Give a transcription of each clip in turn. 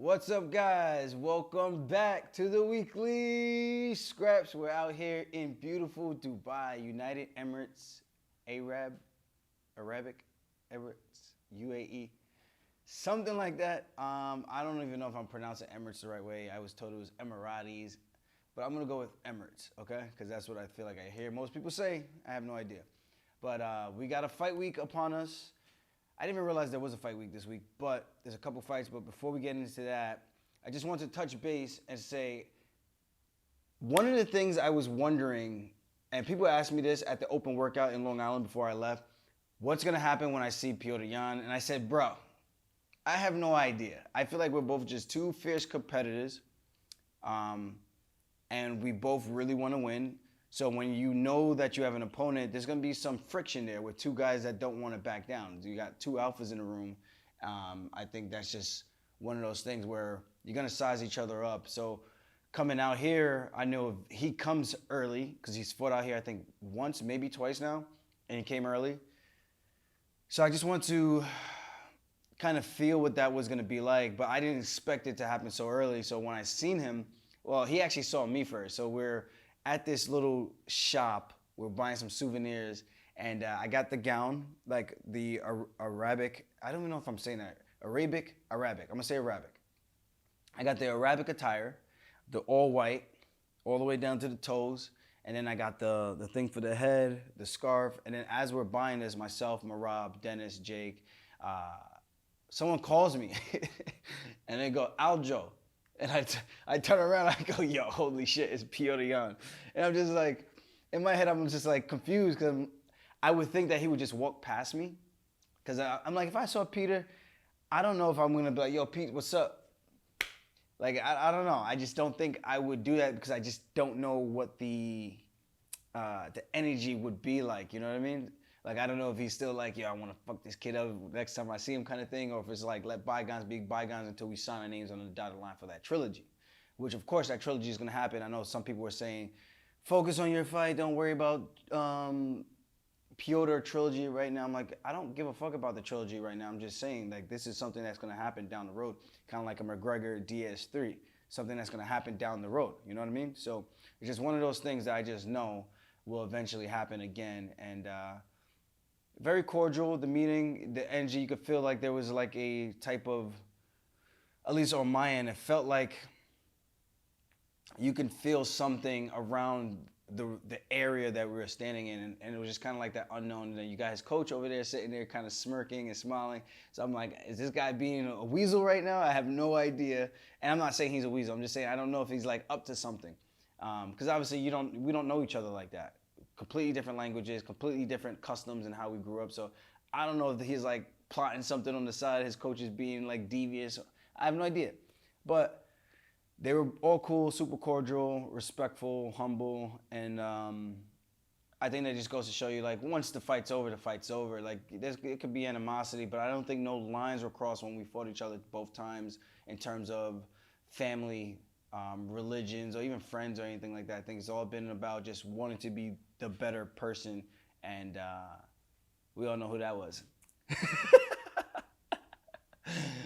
What's up, guys? Welcome back to the weekly scraps. We're out here in beautiful Dubai, United Emirates, Arabic Emirates, UAE, something like that. I don't even know if I'm pronouncing Emirates the right way. I was told it was Emiratis, but I'm gonna go with Emirates, okay? Because that's what I feel like I hear most people say. I have no idea, but we got a fight week upon us. I didn't even realize there was a fight week this week, but there's a couple fights. But before we get into that, I just want to touch base and say one of the things I was wondering, and people asked me this at the open workout in Long Island before I left, what's going to happen when I see Petr Yan? And I said, bro, I have no idea. I feel like we're both just two fierce competitors, and we both really want to win. So when you know that you have an opponent, there's going to be some friction there with two guys that don't want to back down. You got two alphas in the room. I think that's just one of those things where you're going to size each other up. So coming out here, I know he comes early because he's fought out here, I think, once, maybe twice now, and he came early. So I just want to kind of feel what that was going to be like, but I didn't expect it to happen so early. So when I seen him, well, he actually saw me first. So we're at this little shop, we're buying some souvenirs, and I got the gown, like the Arabic, I don't even know if I'm saying that, Arabic, I'm gonna say Arabic. I got the Arabic attire, the all white, all the way down to the toes, and then I got the thing for the head, the scarf, and then as we're buying this, myself, Marab, Dennis, Jake, someone calls me, and they go, Aljo. And I turn around, I go, yo, holy shit, it's Petr Yan. And I'm just like, in my head, I'm just like confused because I would think that he would just walk past me. Because I'm like, if I saw Peter, I don't know if I'm going to be like, yo, Pete, what's up? Like, I don't know. I just don't think I would do that because I just don't know what the energy would be like, you know what I mean? Like, I don't know if he's still like, yo, I want to fuck this kid up next time I see him kind of thing, or if it's like, let bygones be bygones until we sign our names on the dotted line for that trilogy. Which, of course, that trilogy is going to happen. I know some people were saying, focus on your fight, don't worry about Petr trilogy right now. I'm like, I don't give a fuck about the trilogy right now. I'm just saying, like, this is something that's going to happen down the road. Kind of like a McGregor DS3. Something that's going to happen down the road. You know what I mean? So, it's just one of those things that I just know will eventually happen again. And, very cordial, the meeting, the energy, you could feel like there was like a type of, at least on my end, it felt like you can feel something around the area that we were standing in, and it was just kind of like that unknown. And then you guys coach over there sitting there kind of smirking and smiling. So I'm like, is this guy being a weasel right now? I have no idea. And I'm not saying he's a weasel. I'm just saying I don't know if he's like up to something. Because obviously we don't know each other like that. Completely different languages, completely different customs and how we grew up. So I don't know if he's like plotting something on the side, his coach is being like devious. I have no idea. But they were all cool, super cordial, respectful, humble. And I think that just goes to show you, like, once the fight's over, the fight's over. Like, it could be animosity, but I don't think no lines were crossed when we fought each other both times in terms of family, religions, or even friends or anything like that. I think it's all been about just wanting to be the better person, and we all know who that was.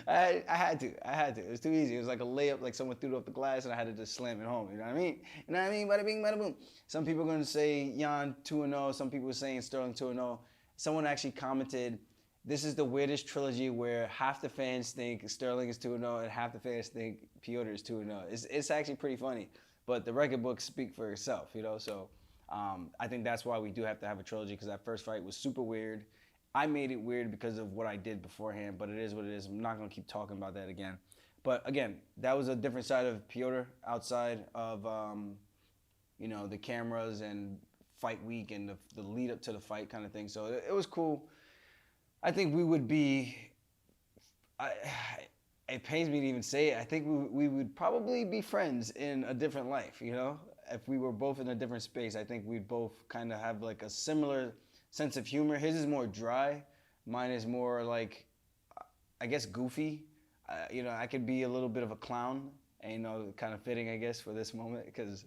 I had to. It was too easy. It was like a layup, like someone threw it off the glass, and I had to just slam it home. You know what I mean? You know what I mean? Bada bing, bada boom. Some people are going to say Yan 2-0. Some people are saying Sterling 2-0. Someone actually commented, this is the weirdest trilogy where half the fans think Sterling is 2-0 and half the fans think Petr is 2-0. It's actually pretty funny, but the record books speak for itself, you know? So I think that's why we do have to have a trilogy, because that first fight was super weird. I made it weird because of what I did beforehand, but it is what it is. I'm not going to keep talking about that again. But again, that was a different side of Petr outside of, you know, the cameras and fight week and the lead up to the fight kind of thing. So it was cool. I think we would be, it pains me to even say it, I think we would probably be friends in a different life, you know? If we were both in a different space, I think we'd both kind of have like a similar sense of humor. His is more dry. Mine is more like, I guess, goofy. You know, I could be a little bit of a clown, and, you know, kind of fitting, I guess, for this moment, because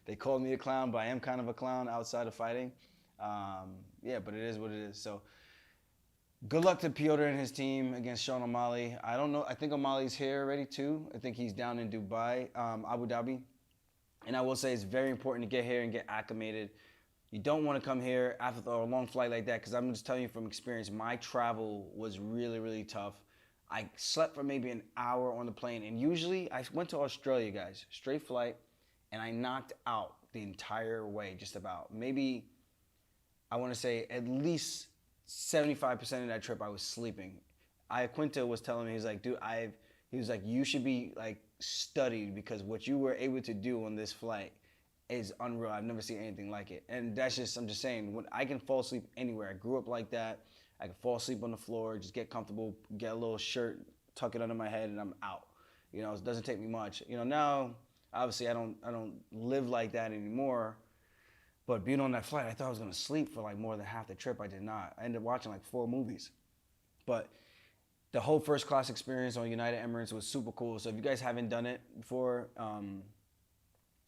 they called me a clown, but I am kind of a clown outside of fighting. Yeah, but it is what it is. So Good luck to Piotr and his team against Sean O'Malley. I don't know. I think O'Malley's here already too. I think he's down in Dubai, Abu Dhabi. And I will say it's very important to get here and get acclimated. You don't want to come here after a long flight like that, because I'm just telling you from experience, my travel was really, really tough. I slept for maybe an hour on the plane, and usually I went to Australia, guys, straight flight, and I knocked out the entire way, just about. Maybe, I want to say at least 75% of that trip I was sleeping. Quinto was telling me, he's like, dude, he was like, you should be like studied, because what you were able to do on this flight is unreal. I've never seen anything like it. And that's just, I'm just saying, when I can fall asleep anywhere. I grew up like that. I can fall asleep on the floor, just get comfortable, get a little shirt, tuck it under my head, and I'm out. You know, it doesn't take me much. You know, now, obviously, I don't live like that anymore. But being on that flight, I thought I was gonna sleep for like more than half the trip. I did not. I ended up watching like 4 movies. But the whole first class experience on United Emirates was super cool. So if you guys haven't done it before,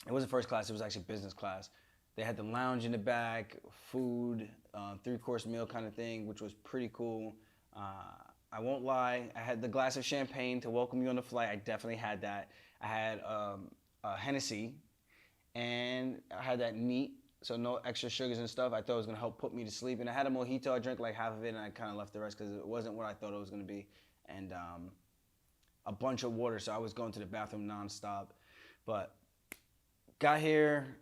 it wasn't first class, it was actually business class. They had the lounge in the back, food, 3-course meal kind of thing, which was pretty cool. I won't lie, I had the glass of champagne to welcome you on the flight. I definitely had that. I had a Hennessy, and I had that neat, so no extra sugars and stuff. I thought it was gonna help put me to sleep. And I had a mojito, I drank like half of it, and I kind of left the rest because it wasn't what I thought it was gonna be. And a bunch of water, so I was going to the bathroom nonstop. But got here,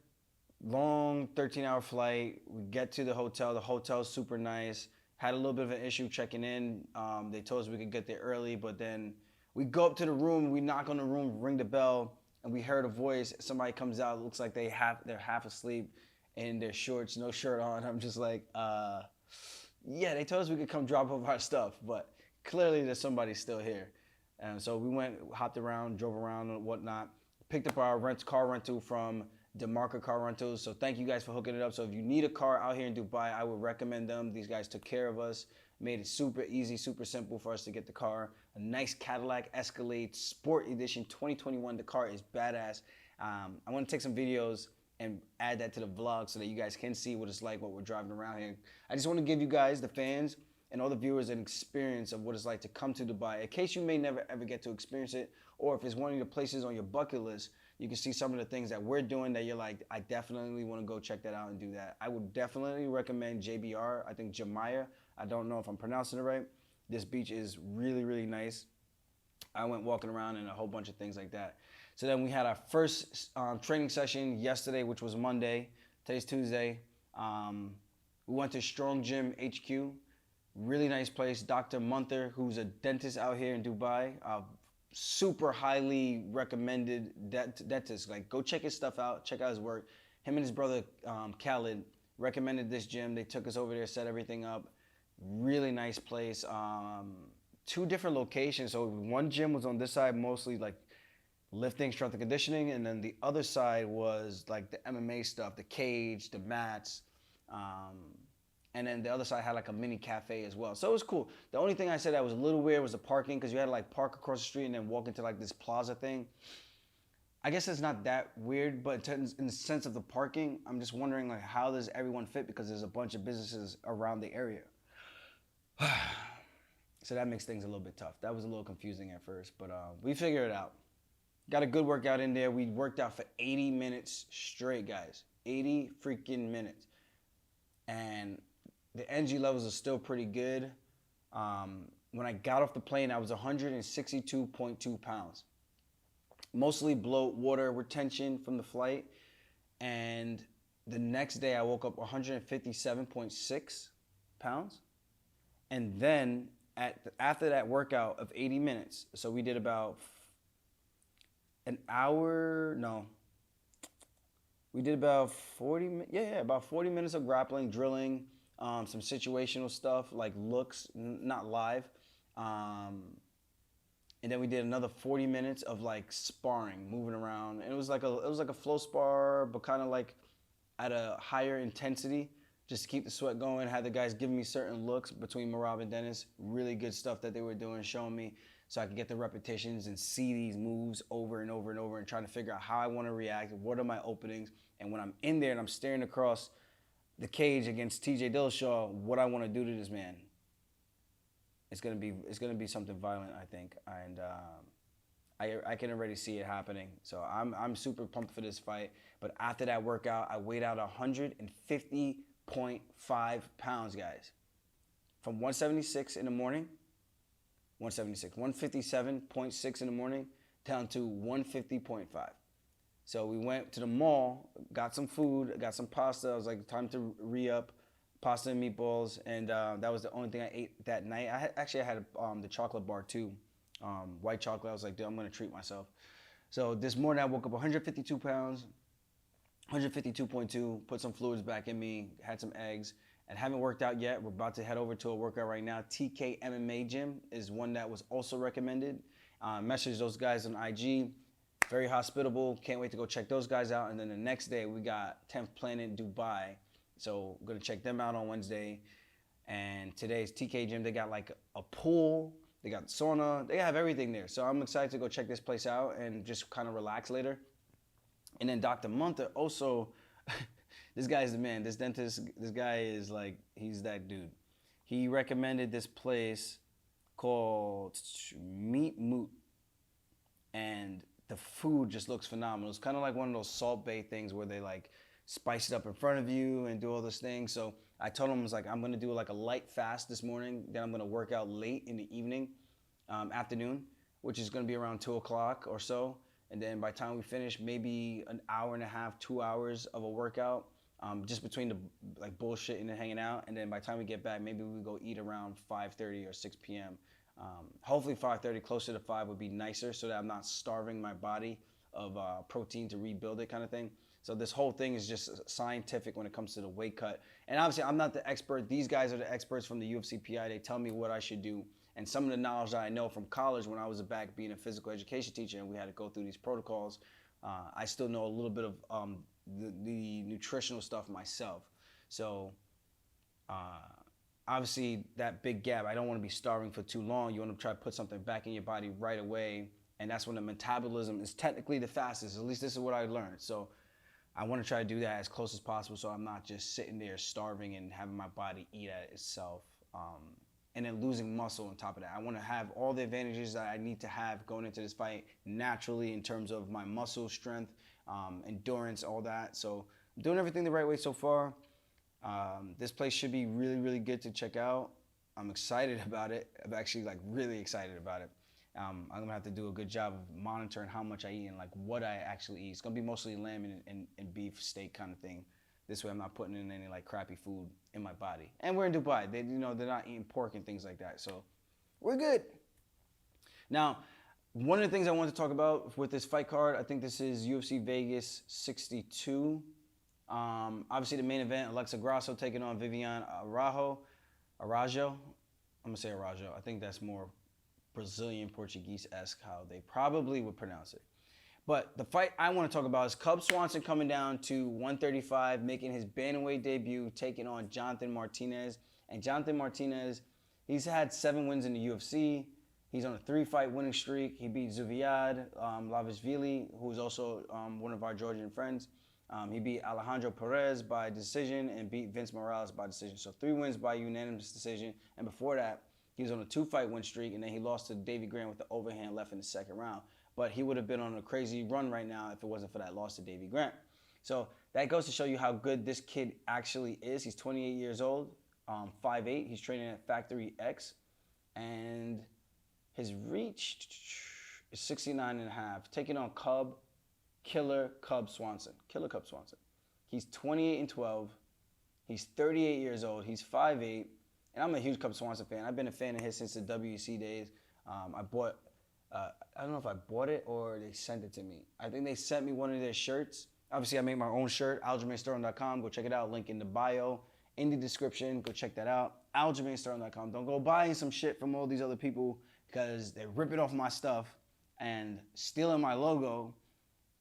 long 13-hour flight. We get to the hotel. The hotel's super nice. Had a little bit of an issue checking in. They told us we could get there early, but then we go up to the room, we knock on the room, ring the bell, and we heard a voice. Somebody comes out, looks like they're half asleep in their shorts, no shirt on. I'm just like, yeah, they told us we could come drop off our stuff, but clearly there's somebody still here. And so we went, hopped around, drove around and whatnot. Picked up our car rental from DeMarca Car Rentals. So thank you guys for hooking it up. So if you need a car out here in Dubai, I would recommend them. These guys took care of us, made it super easy, super simple for us to get the car. A nice Cadillac Escalade Sport Edition 2021. The car is badass. I want to take some videos and add that to the vlog so that you guys can see what it's like, what we're driving around here. I just want to give you guys, the fans, and all the viewers, an experience of what it's like to come to Dubai. In case you may never ever get to experience it, or if it's one of the places on your bucket list, you can see some of the things that we're doing that you're like, I definitely want to go check that out and do that. I would definitely recommend JBR. I think Jamaya. I don't know if I'm pronouncing it right. This beach is really, really nice. I went walking around and a whole bunch of things like that. So then we had our first training session yesterday, which was Monday. Today's Tuesday. We went to Strong Gym HQ. Really nice place. Dr. Munther, who's a dentist out here in Dubai. Super highly recommended dentist. Like, go check his stuff out. Check out his work. Him and his brother, Khaled, recommended this gym. They took us over there, set everything up. Really nice place. 2 different locations. So one gym was on this side, mostly like lifting, strength and conditioning. And then the other side was like the MMA stuff, the cage, the mats. And then the other side had like a mini cafe as well. So it was cool. The only thing I said that was a little weird was the parking, because you had to like park across the street and then walk into like this plaza thing. I guess it's not that weird, but in the sense of the parking, I'm just wondering like, how does everyone fit, because there's a bunch of businesses around the area. So that makes things a little bit tough. That was a little confusing at first, but we figured it out. Got a good workout in there. We worked out for 80 minutes straight, guys. 80 freaking minutes. And the energy levels are still pretty good. When I got off the plane, I was 162.2 pounds. Mostly bloat, water retention from the flight. And the next day, I woke up 157.6 pounds. And then after that workout of 80 minutes, so we did about an hour, no. We did about 40, about 40 minutes of grappling, drilling, some situational stuff like looks, not live. And then we did another 40 minutes of like sparring, moving around. And it was like a flow spar, but kind of like at a higher intensity, just to keep the sweat going. Had the guys giving me certain looks between Marab and Dennis. Really good stuff that they were doing, showing me, so I could get the repetitions and see these moves over and over and over, and trying to figure out how I want to react, what are my openings, and when I'm in there and I'm staring across the cage against TJ Dillishaw, what I want to do to this man. it's gonna be something violent, I think, and I can already see it happening. So I'm super pumped for this fight. But after that workout, I weighed out 150.5 pounds, guys, from 176 in the morning, 157.6 in the morning, down to 150.5. So we went to the mall, got some food, got some pasta. I was like, time to re-up, pasta and meatballs, and that was the only thing I ate that night. I had the chocolate bar too, white chocolate. I was like, dude, I'm gonna treat myself. So this morning I woke up 152 pounds, 152.2, put some fluids back in me, had some eggs, and haven't worked out yet. We're about to head over to a workout right now. TK MMA Gym is one that was also recommended. Message those guys on IG. Very hospitable. Can't wait to go check those guys out. And then the next day we got 10th Planet Dubai. So I'm gonna check them out on Wednesday. And today's TK Gym. They got like a pool. They got sauna. They have everything there. So I'm excited to go check this place out and just kind of relax later. And then Dr. Munter also, this guy's the man. This dentist, this guy is like, he's that dude. He recommended this place called Meat Moot. And the food just looks phenomenal. It's kind of like one of those Salt Bay things where they like spice it up in front of you and do all those things. So I told him, I was like, I'm gonna do like a light fast this morning. Then I'm gonna work out late in the evening, afternoon, which is gonna be around 2 o'clock or so. And then by the time we finish, maybe an hour and a half, 2 hours of a workout, just between the like bullshitting and hanging out. And then by the time we get back, maybe we go eat around 5:30 or 6 p.m. Hopefully 5:30, closer to 5 would be nicer so that I'm not starving my body of protein to rebuild it kind of thing. So this whole thing is just scientific when it comes to the weight cut. And obviously I'm not the expert. These guys are the experts from the UFC PI. They tell me what I should do. And some of the knowledge that I know from college when I was back being a physical education teacher and we had to go through these protocols, I still know a little bit of the nutritional stuff myself. So obviously that big gap, I don't want to be starving for too long. You want to try to put something back in your body right away. And that's when the metabolism is technically the fastest. At least this is what I learned. So I want to try to do that as close as possible so I'm not just sitting there starving and having my body eat at itself. And then losing muscle on top of that. I want to have all the advantages that I need to have going into this fight naturally in terms of my muscle strength, endurance, all that. So I'm doing everything the right way so far. This place should be really, really good to check out. I'm excited about it. I'm actually like really excited about it. I'm gonna have to do a good job of monitoring how much I eat and like what I actually eat. It's gonna be mostly lamb and beef steak kind of thing. This way I'm not putting in any like crappy food in my body. And we're in Dubai. They're not eating pork and things like that. So we're good. Now, one of the things I wanted to talk about with this fight card, I think this is UFC Vegas 62. Obviously the main event, Alexa Grasso taking on Viviane Araújo. I'm gonna say Araújo. I think that's more Brazilian Portuguese-esque how they probably would pronounce it. But the fight I want to talk about is Cub Swanson coming down to 135, making his bantamweight debut, taking on Jonathan Martinez. And Jonathan Martinez, he's had 7 wins in the UFC. He's on a 3-fight winning streak. He beat Zviad Lavishvili, who is also one of our Georgian friends. He beat Alejandro Perez by decision and beat Vince Morales by decision. So 3 wins by unanimous decision. And before that, he was on a 2-fight win streak, and then he lost to Davey Grant with the overhand left in the second round. But he would have been on a crazy run right now if it wasn't for that loss to Davey Grant. So that goes to show you how good this kid actually is. He's 28 years old, 5'8". He's training at Factory X. And his reach is 69.5, taking on Killer Cub Swanson. He's 28-12. He's 38 years old. He's 5'8". And I'm a huge Cub Swanson fan. I've been a fan of his since the WEC days. I don't know if I bought it or they sent it to me. I think they sent me one of their shirts. Obviously, I made my own shirt, aljamainsterling.com. Go check it out. Link in the bio, in the description. Go check that out. aljamainsterling.com. Don't go buying some shit from all these other people because they're ripping off my stuff and stealing my logo.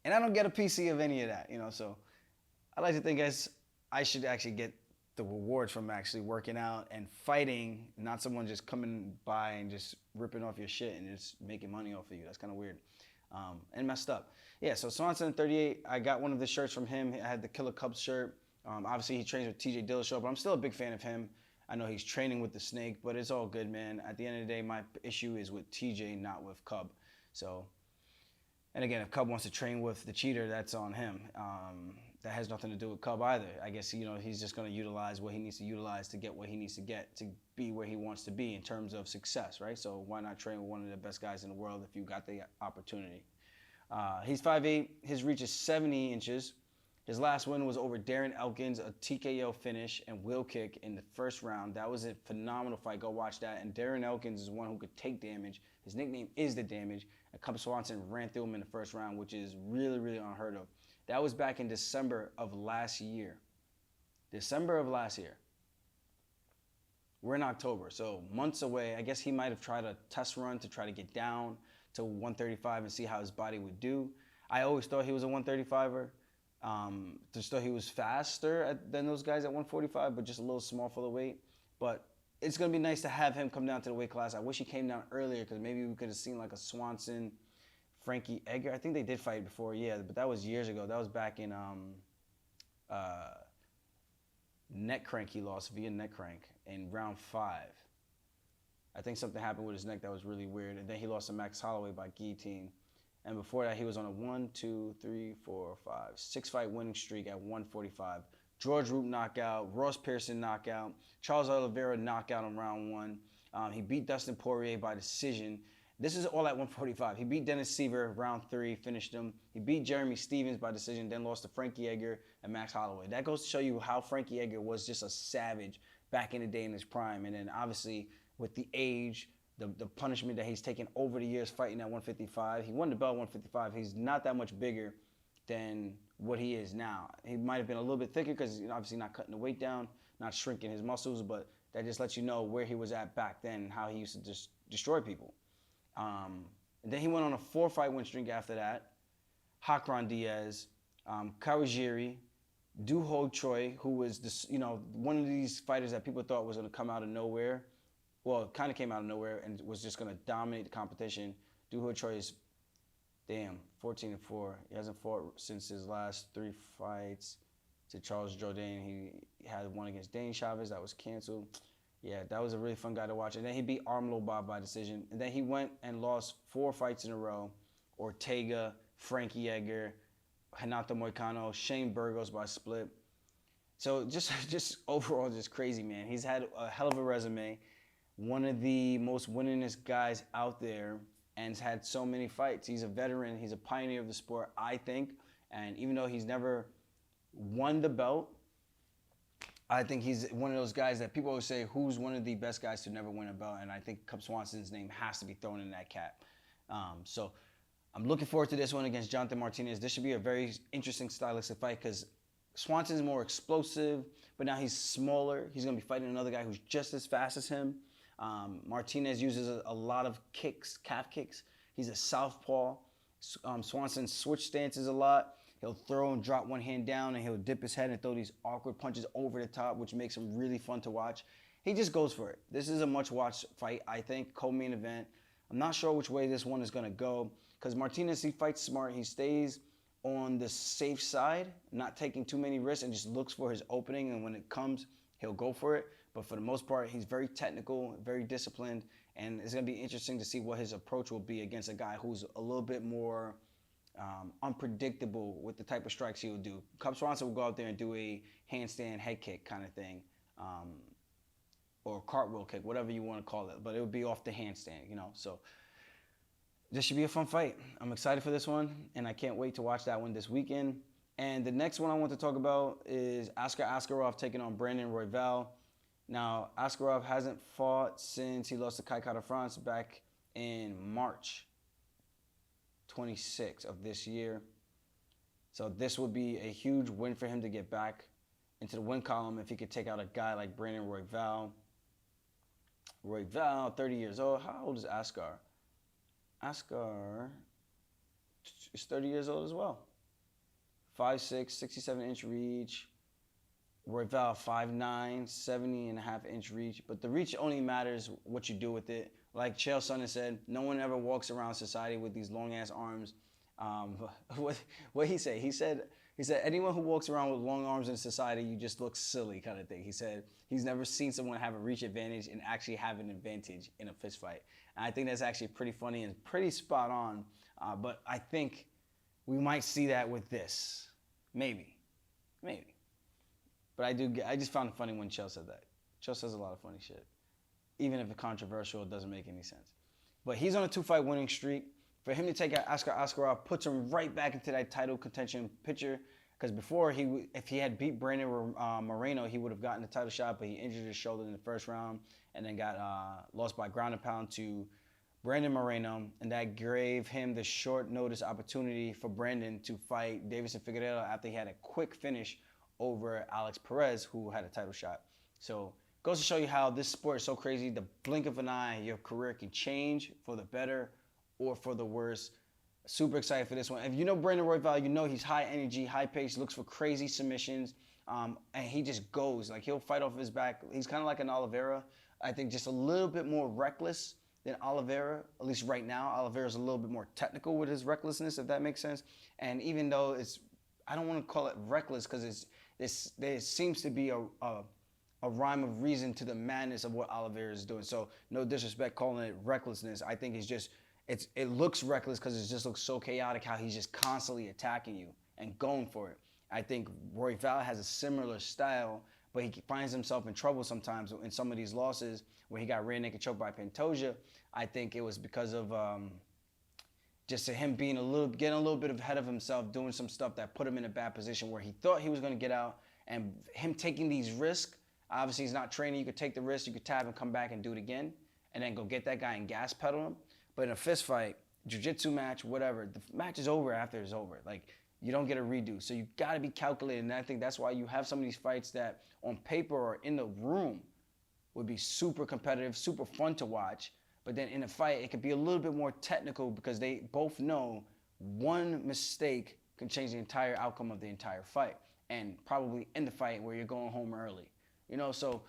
And I don't get a PC of any of that, So I like to think I should actually get the rewards from actually working out and fighting, not someone just coming by and just ripping off your shit and just making money off of you. That's kind of weird and messed up. Yeah, so Swanson 38, I got one of the shirts from him. I had the Killer Cubs shirt. Obviously, he trains with TJ Dillishaw, but I'm still a big fan of him. I know he's training with the Snake, but it's all good, man. At the end of the day, my issue is with TJ, not with Cub. So, and again, if Cub wants to train with the cheater, that's on him. That has nothing to do with Cub either. I guess, he's just going to utilize what he needs to utilize to get what he needs to get to be where he wants to be in terms of success, right? So why not train with one of the best guys in the world if you got the opportunity? He's 5'8". His reach is 70 inches. His last win was over Darren Elkins, a TKO finish and wheel kick in the first round. That was a phenomenal fight. Go watch that. And Darren Elkins is one who could take damage. His nickname is The Damage. And Cub Swanson ran through him in the first round, which is really, really unheard of. That was back in December of last year. December of last year. We're in October, so months away. I guess he might have tried a test run to try to get down to 135 and see how his body would do. I always thought he was a 135er. Just thought he was faster than those guys at 145, but just a little small for the weight. But it's going to be nice to have him come down to the weight class. I wish he came down earlier because maybe we could have seen like a Swanson, Frankie Edgar. I think they did fight before, yeah, but that was years ago. That was back in neck crank. He lost via neck crank in round 5. I think something happened with his neck that was really weird. And then he lost to Max Holloway by guillotine. And before that, he was on a 6-fight winning streak at 145. George Roop knockout, Ross Pearson knockout, Charles Oliveira knockout in round 1. He beat Dustin Poirier by decision. This is all at 145. He beat Dennis Seaver round 3, finished him. He beat Jeremy Stevens by decision, then lost to Frankie Edgar and Max Holloway. That goes to show you how Frankie Edgar was just a savage back in the day in his prime. And then obviously with the age, the punishment that he's taken over the years fighting at 155. He won the belt at 155. He's not that much bigger than what he is now. He might have been a little bit thicker because he's obviously not cutting the weight down, not shrinking his muscles, but that just lets you know where he was at back then and how he used to just destroy people. And then he went on a 4-fight win streak after that. Hakron Diaz, Kawajiri, Do Ho Choi, who was this, one of these fighters that people thought was going to come out of nowhere. Well, it kind of came out of nowhere and was just going to dominate the competition. Do Ho Choi is, 14-4. He hasn't fought since his last 3 fights to Charles Jourdain. He had one against Dane Chavez that was canceled. Yeah, that was a really fun guy to watch. And then he beat Armlo Bob by decision. And then he went and lost 4 fights in a row. Ortega, Frankie Edgar, Renato Moicano, Shane Burgos by split. So just overall, just crazy, man. He's had a hell of a resume. One of the most winningest guys out there and has had so many fights. He's a veteran. He's a pioneer of the sport, I think. And even though he's never won the belt, I think he's one of those guys that people always say, who's one of the best guys to never win a belt? And I think Cub Swanson's name has to be thrown in that cap. So I'm looking forward to this one against Jonathan Martinez. This should be a very interesting stylistic fight because Swanson's more explosive, but now he's smaller. He's going to be fighting another guy who's just as fast as him. Martinez uses a lot of kicks, calf kicks. He's a southpaw. Swanson switch stances a lot. He'll throw and drop one hand down, and he'll dip his head and throw these awkward punches over the top, which makes him really fun to watch. He just goes for it. This is a much-watched fight, I think, co-main event. I'm not sure which way this one is going to go because Martinez, he fights smart. He stays on the safe side, not taking too many risks, and just looks for his opening, and when it comes, he'll go for it. But for the most part, he's very technical, very disciplined, and it's going to be interesting to see what his approach will be against a guy who's a little bit more unpredictable with the type of strikes he will do. Cub Swanson will go out there and do a handstand head kick kind of thing, or cartwheel kick, whatever you want to call it, but it would be off the handstand, So this should be a fun fight. I'm excited for this one, and I can't wait to watch that one this weekend. And the next one I want to talk about is Askarov taking on Brandon Royval. Now, Askarov hasn't fought since he lost to Kai Kara-France back in March 26th of this year. So this would be a huge win for him to get back into the win column if he could take out a guy like Brandon Royval. Royval, 30 years old. How old is Askar? Askar is 30 years old as well. 5'6", 67-inch reach. Royval, 5'9", 70.5-inch reach. But the reach only matters what you do with it. Like Chael Sonnen said, no one ever walks around society with these long-ass arms. What he say? He said anyone who walks around with long arms in society, you just look silly, kind of thing. He said he's never seen someone have a reach advantage and actually have an advantage in a fist fight. And I think that's actually pretty funny and pretty spot on. But I think we might see that with this, maybe. But I just found it funny when Chael said that. Chael says a lot of funny shit, even if it's controversial, it doesn't make any sense. But he's on a 2-fight winning streak. For him to take out Askarov puts him right back into that title contention picture. Because before, if he had beat Brandon Moreno, he would have gotten the title shot, but he injured his shoulder in the first round and then got lost by ground and pound to Brandon Moreno. And that gave him the short notice opportunity for Brandon to fight Deiveson Figueiredo after he had a quick finish over Alex Perez, who had a title shot. So goes to show you how this sport is so crazy. The blink of an eye, your career can change for the better or for the worse. Super excited for this one. If you know Brandon Royval, you know he's high energy, high pace, looks for crazy submissions, and he just goes. Like, he'll fight off his back. He's kind of like an Oliveira. I think just a little bit more reckless than Oliveira, at least right now. Oliveira's a little bit more technical with his recklessness, if that makes sense. And even though I don't want to call it reckless because there seems to be a rhyme of reason to the madness of what Oliveira is doing. So no disrespect calling it recklessness. I think it looks reckless because it just looks so chaotic how he's just constantly attacking you and going for it. I think Royval has a similar style, but he finds himself in trouble sometimes in some of these losses where he got rear naked choked by Pantoja. I think it was because of just him getting a little bit ahead of himself, doing some stuff that put him in a bad position where he thought he was going to get out, and him taking these risks. Obviously, he's not training. You could take the risk, you could tap and come back and do it again, and then go get that guy and gas pedal him. But in a fist fight, jiu-jitsu match, whatever, the match is over after it's over. Like, you don't get a redo. So you got to be calculated, and I think that's why you have some of these fights that on paper or in the room would be super competitive, super fun to watch. But then in a fight, it could be a little bit more technical because they both know one mistake can change the entire outcome of the entire fight and probably end the fight where you're going home early. You know, so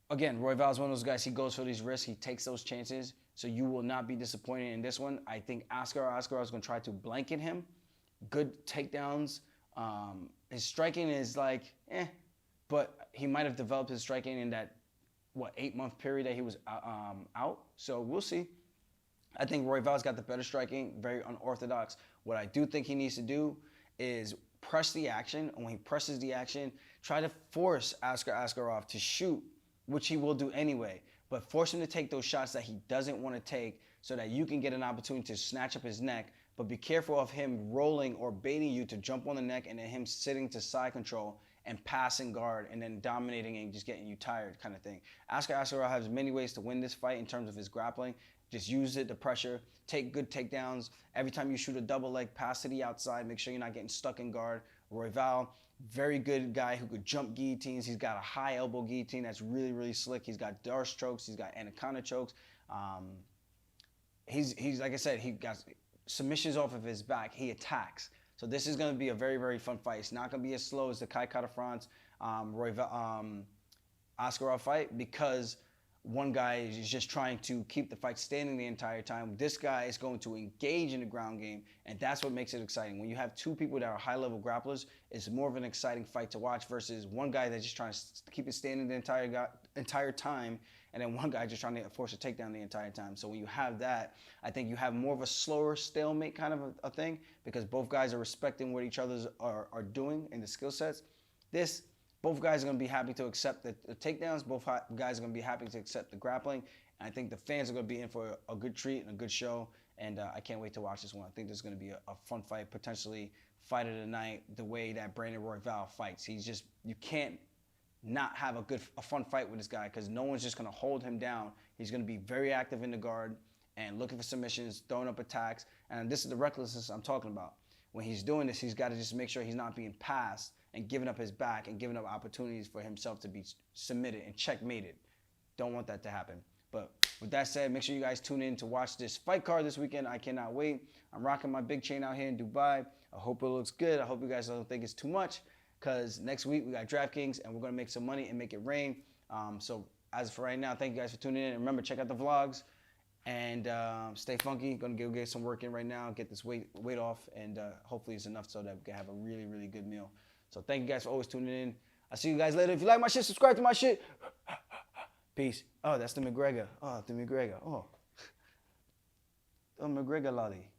again, Royval is one of those guys. He goes for these risks. He takes those chances. So you will not be disappointed in this one. I think Askarov is going to try to blanket him. Good takedowns. His striking is like, but he might have developed his striking in that, 8-month period that he was out. So we'll see. I think Royval's got the better striking, very unorthodox. What I do think he needs to do is press the action. And when he presses the action, try to force Askarov to shoot, which he will do anyway. But force him to take those shots that he doesn't want to take so that you can get an opportunity to snatch up his neck. But be careful of him rolling or baiting you to jump on the neck and then him sitting to side control and passing guard and then dominating and just getting you tired kind of thing. Askarov has many ways to win this fight in terms of his grappling. Just use it to pressure, take good takedowns. Every time you shoot a double leg, pass to the outside, make sure you're not getting stuck in guard. Royval, very good guy who could jump guillotines. He's got a high elbow guillotine that's really, really slick. He's got Darce chokes. He's got anaconda chokes. He's like I said, he got submissions off of his back. He attacks. So this is going to be a very, very fun fight. It's not going to be as slow as the Kai Kara-France Askarov fight because one guy is just trying to keep the fight standing the entire time. This guy is going to engage in the ground game, and that's what makes it exciting. When you have two people that are high-level grapplers, it's more of an exciting fight to watch versus one guy that's just trying to keep it standing the entire time, and then one guy just trying to force a takedown the entire time. So when you have that, I think you have more of a slower stalemate kind of a thing because both guys are respecting what each other are doing in the skill sets. Both guys are going to be happy to accept the takedowns. Both guys are going to be happy to accept the grappling. And I think the fans are going to be in for a good treat and a good show. And I can't wait to watch this one. I think there's going to be a fun fight, potentially fight of the night, the way that Brandon Royval fights. You can't not have a fun fight with this guy because no one's just going to hold him down. He's going to be very active in the guard and looking for submissions, throwing up attacks. And this is the recklessness I'm talking about. When he's doing this, he's got to just make sure he's not being passed and giving up his back and giving up opportunities for himself to be submitted and checkmated. Don't want that to happen. But with that said, make sure you guys tune in to watch this fight card this weekend. I cannot wait. I'm rocking my big chain out here in Dubai. I hope it looks good. I hope you guys don't think it's too much because next week we got DraftKings and we're going to make some money and make it rain. So as for right now, thank you guys for tuning in. And remember, check out the vlogs. And stay funky. Gonna go get some work in right now. Get this weight off, and hopefully it's enough so that we can have a really, really good meal. So thank you guys for always tuning in. I'll see you guys later. If you like my shit, subscribe to my shit. Peace. Oh, that's the McGregor. Oh, the McGregor. Oh, the McGregor lolly.